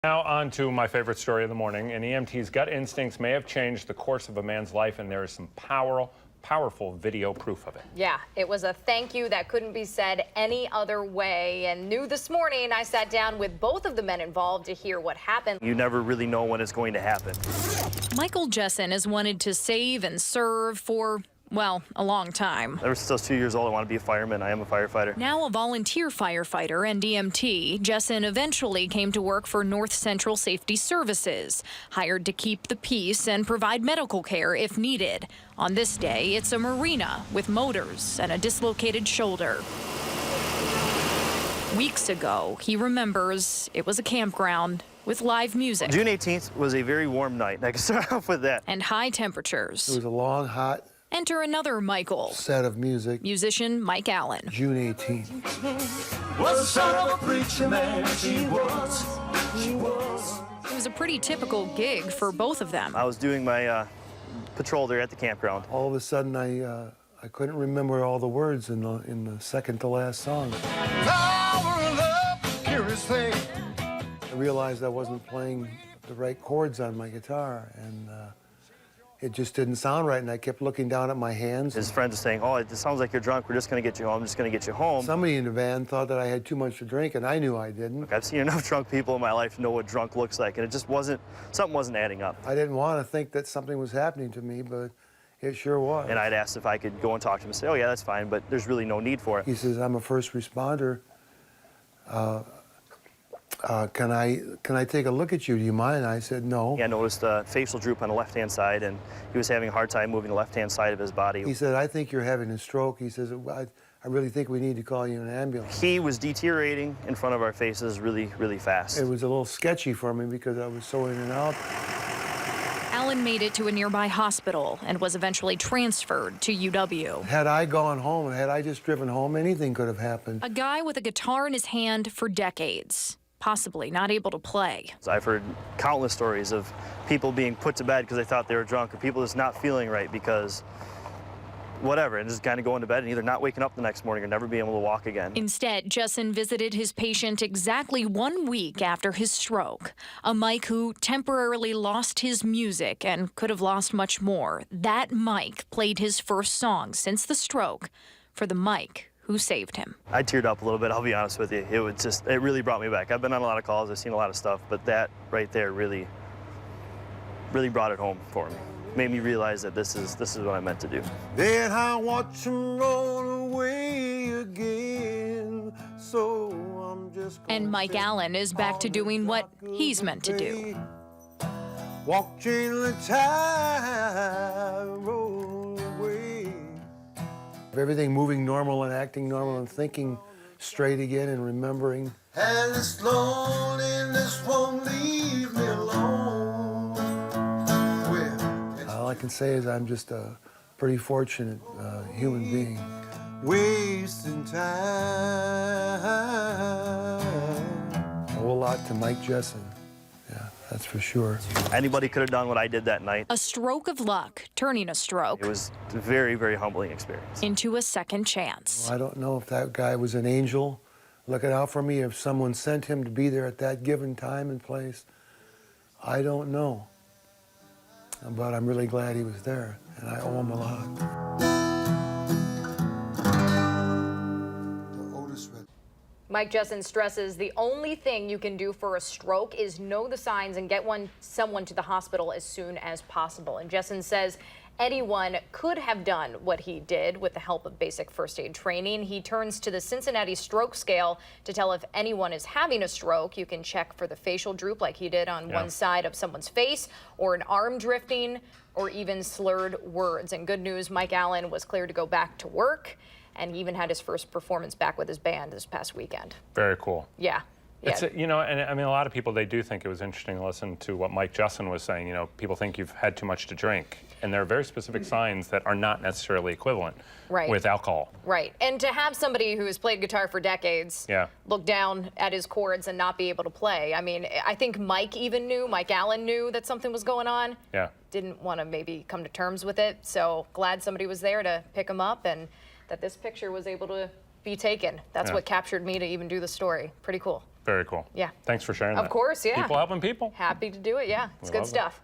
Now on to my favorite story of the morning. An EMT's gut instincts may have changed the course of a man's life, and there is some powerful video proof of it. Yeah, it was a thank you that couldn't be said any other way. And new this morning, I sat down with both of the men involved to hear what happened. You never really know when it's going to happen. Michael Jessen has wanted to save and serve for, well, a long time. Ever since I was 2 years old, I want to be a fireman. I am a firefighter. Now a volunteer firefighter and EMT, Jessen eventually came to work for North Central Safety Services, hired to keep the peace and provide medical care if needed. On this day, it's a marina with motors and a dislocated shoulder. Weeks ago, he remembers it was a campground with live music. June 18th was a very warm night. I can start off with that. And high temperatures. It was a long, hot Enter another Michael. set of music. Musician Mike Allen. June 18th. Was the son of a preacher man, she was. It was a pretty typical gig for both of them. I was doing my patrol there at the campground. All of a sudden, I couldn't remember all the words in the second to last song. Power of love, curious thing. I realized I wasn't playing the right chords on my guitar, and it just didn't sound right, and I kept looking down at my hands. His friends were saying, "Oh, it sounds like you're drunk. We're just going to get you home. I'm just going to get you home." Somebody in the van thought that I had too much to drink, and I knew I didn't. Look, I've seen enough drunk people in my life to know what drunk looks like, and it just wasn't, something wasn't adding up. I didn't want to think that something was happening to me, but it sure was. And I'd asked if I could go and talk to him and say, "Oh, yeah, that's fine, but there's really no need for it." He says, "I'm a first responder. Can I take a look at you? Do you mind?" I said, "No." I noticed a facial droop on the left-hand side, and he was having a hard time moving the left-hand side of his body. He said, "I think you're having a stroke." He says, I really think we need to call you an ambulance." He was deteriorating in front of our faces really, really fast. It was a little sketchy for me because I was so in and out. Allen made it to a nearby hospital and was eventually transferred to UW. Had I gone home, had I just driven home, anything could have happened. A guy with a guitar in his hand for decades, possibly not able to play. I've heard countless stories of people being put to bed because they thought they were drunk, or people just not feeling right because whatever, and just kind of going to bed and either not waking up the next morning or never being able to walk again. Instead, Jessen visited his patient exactly 1 week after his stroke. A Mike who temporarily lost his music and could have lost much more. That Mike played his first song since the stroke for the Mike who saved him. I teared up a little bit, I'll be honest with you. It really brought me back. I've been on a lot of calls, I've seen a lot of stuff, but that right there really brought it home for me. Made me realize that this is what I meant to do. Then I watch him roll away again. So I'm just And Mike Allen is back to doing what he's meant to do. Watching the tide roll away. Everything moving normal and acting normal and thinking straight again and remembering. And this loneliness won't leave me alone. All I can say is I'm just a pretty fortunate human being. Wasting time. A whole lot to Mike Jessen. Yeah, that's for sure. Anybody could have done what I did that night. A stroke of luck, turning a stroke It was a very, very humbling experience. into a second chance. I don't know if that guy was an angel looking out for me, if someone sent him to be there at that given time and place. I don't know. But I'm really glad he was there, and I owe him a lot. Mike Jessen stresses the only thing you can do for a stroke is know the signs and get someone to the hospital as soon as possible. And Jessen says anyone could have done what he did with the help of basic first aid training. He turns to the Cincinnati stroke scale to tell if anyone is having a stroke. You can check for the facial droop like he did on one side of someone's face, or an arm drifting, or even slurred words. And good news, Mike Allen was cleared to go back to work, and he even had his first performance back with his band this past weekend. Very cool. Yeah. It's, you know, and I mean, a lot of people, they do think it was interesting to listen to what Mike Jessen was saying. You know, people think you've had too much to drink, and there are very specific signs that are not necessarily equivalent with alcohol. Right. And to have somebody who has played guitar for decades look down at his chords and not be able to play. I mean, I think Mike Allen knew that something was going on. Yeah. Didn't want to maybe come to terms with it. So glad somebody was there to pick him up, and that this picture was able to be taken. That's what captured me to even do the story. Pretty cool. Very cool. Yeah. Thanks for sharing that. Of course, yeah. People helping people. Happy to do it, yeah. It's We good love stuff.